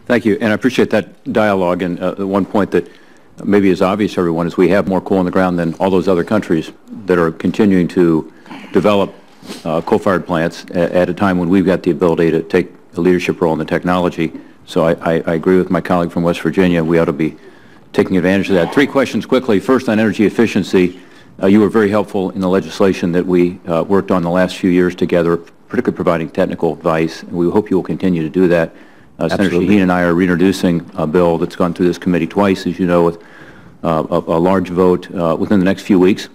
Thank you, and I appreciate that dialogue. And the one point that maybe is obvious to everyone is we have more coal in the ground than all those other countries that are continuing to develop coal-fired plants at a time when we've got the ability to take a leadership role in the technology. So I agree with my colleague from West Virginia. We ought to be taking advantage of that. 3 questions quickly. First, on energy efficiency, you were very helpful in the legislation that we worked on the last few years together, particularly providing technical advice. We hope you will continue to do that. Senator Shaheen and I are reintroducing a bill that's gone through this committee twice, as you know, with a large vote within the next few weeks.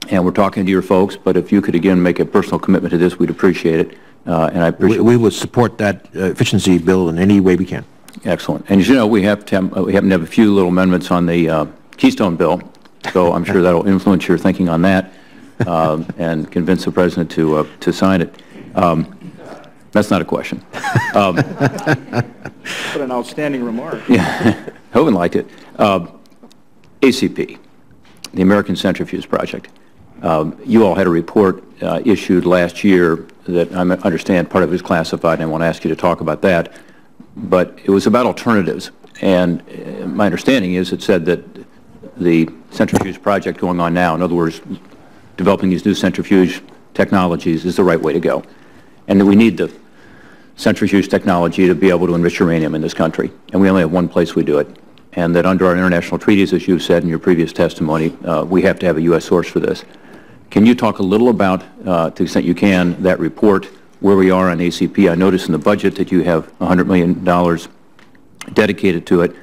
And we're talking to your folks, but if you could again make a personal commitment to this, we'd appreciate it. And I appreciate we would support that efficiency bill in any way we can. Excellent. And as you know, we happen to have a few little amendments on the Keystone bill, so I'm sure that will influence your thinking on that and convince the President to sign it. That's not a question. What an outstanding remark. Yeah, Hovind liked it. ACP, the American Centrifuge Project. You all had a report issued last year that I understand part of it is classified, and I want to ask you to talk about that. But it was about alternatives, and my understanding is it said that the centrifuge project going on now, in other words, developing these new centrifuge technologies, is the right way to go, and that we need the centrifuge technology to be able to enrich uranium in this country, and we only have one place we do it, and that under our international treaties, as you've said in your previous testimony, we have to have a U.S. source for this. Can you talk a little about, to the extent you can, that report, where we are on ACP? I noticed in the budget that you have $100 million dedicated to it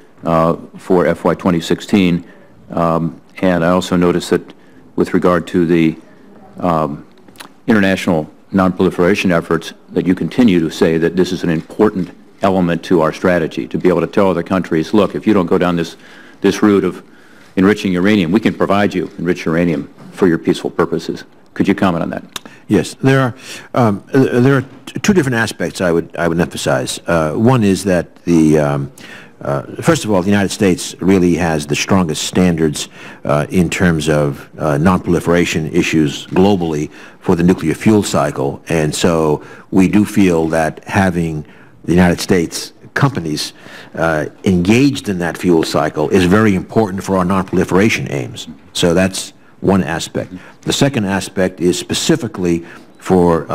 for FY 2016, and I also noticed that with regard to the international non-proliferation efforts, that you continue to say that this is an important element to our strategy, to be able to tell other countries, look, if you don't go down this route of enriching uranium, we can provide you enriched uranium for your peaceful purposes. Could you comment on that? Yes, there are 2 different aspects I would emphasize. One is that first of all, the United States really has the strongest standards in terms of non-proliferation issues globally for the nuclear fuel cycle, and so we do feel that having the United States companies engaged in that fuel cycle is very important for our non-proliferation aims. So that's one aspect. The second aspect is specifically for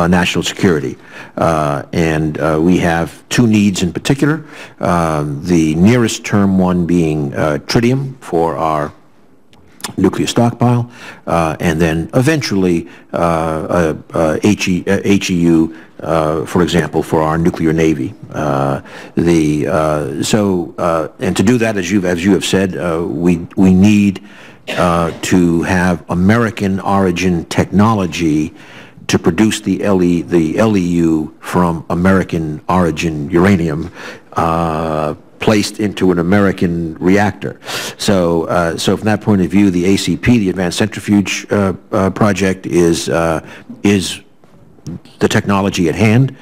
national security, and we have 2 needs in particular, the nearest term one being tritium for our nuclear stockpile, and then eventually HEU, for example, for our nuclear navy. And to do that, as you have said, we need to have American origin technology to produce the LEU from American origin uranium placed into an American reactor. So from that point of view, the ACP, the Advanced Centrifuge Project, is the technology at hand.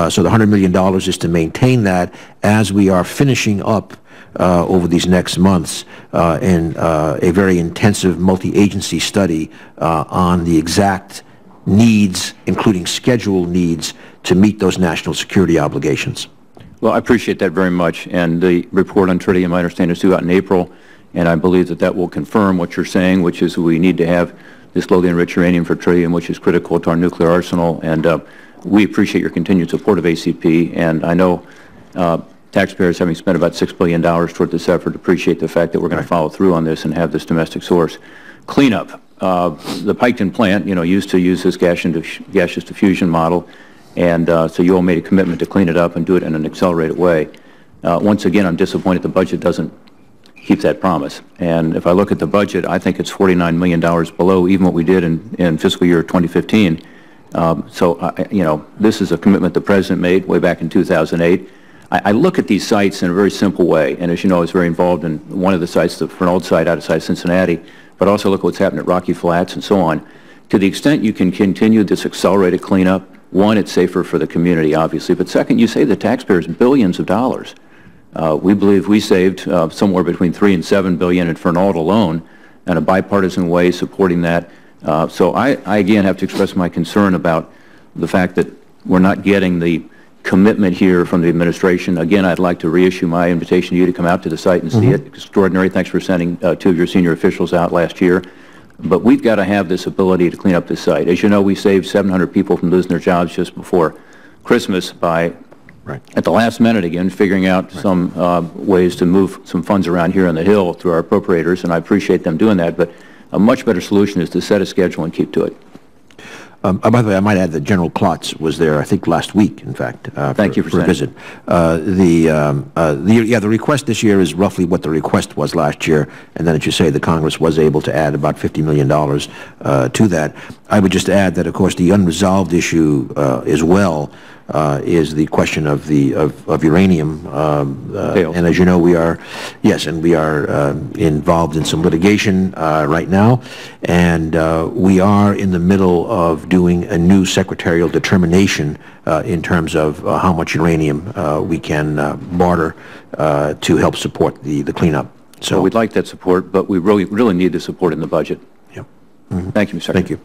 So the $100 million is to maintain that as we are finishing up over these next months in a very intensive multi-agency study on the exact needs, including schedule needs, to meet those national security obligations. Well, I appreciate that very much, and the report on tritium, I understand, is due out in April, and I believe that that will confirm what you're saying, which is we need to have this lowly enriched uranium for tritium, which is critical to our nuclear arsenal, and we appreciate your continued support of ACP, and I know taxpayers, having spent about $6 billion toward this effort, appreciate the fact that we're going to follow through on this and have this domestic source. Cleanup. The Piketon plant, used to use this gaseous diffusion model, and so you all made a commitment to clean it up and do it in an accelerated way. Once again, I'm disappointed the budget doesn't keep that promise. And if I look at the budget, I think it's $49 million below even what we did in fiscal year 2015. This is a commitment the President made way back in 2008. I look at these sites in a very simple way, and as you know, I was very involved in one of the sites, the Fernald site outside Cincinnati, but also look at what's happening at Rocky Flats and so on. To the extent you can continue this accelerated cleanup, one, it's safer for the community, obviously, but second, you save the taxpayers billions of dollars. We believe we saved somewhere between $3 and $7 billion in Fernald alone, in a bipartisan way supporting that. So I again have to express my concern about the fact that we're not getting the commitment here from the administration. Again, I'd like to reissue my invitation to you to come out to the site and see it. Extraordinary. Thanks for sending 2 of your senior officials out last year. But we've got to have this ability to clean up this site. As you know, we saved 700 people from losing their jobs just before Christmas by, at the last minute again, figuring out some ways to move some funds around here on the Hill through our appropriators, and I appreciate them doing that. But a much better solution is to set a schedule and keep to it. By the way, I might add that General Klotz was there, I think, last week, in fact, Thank you for a visit. The request this year is roughly what the request was last year, and then, as you say, the Congress was able to add about $50 million to that. I would just add that, of course, the unresolved issue as well is the question of uranium, and as you know, we are involved in some litigation right now, and we are in the middle of doing a new secretarial determination in terms of how much uranium we can barter to help support the cleanup. So we'd like that support, but we really need the support in the budget. Yep. Thank you, Mr. Secretary. Thank you.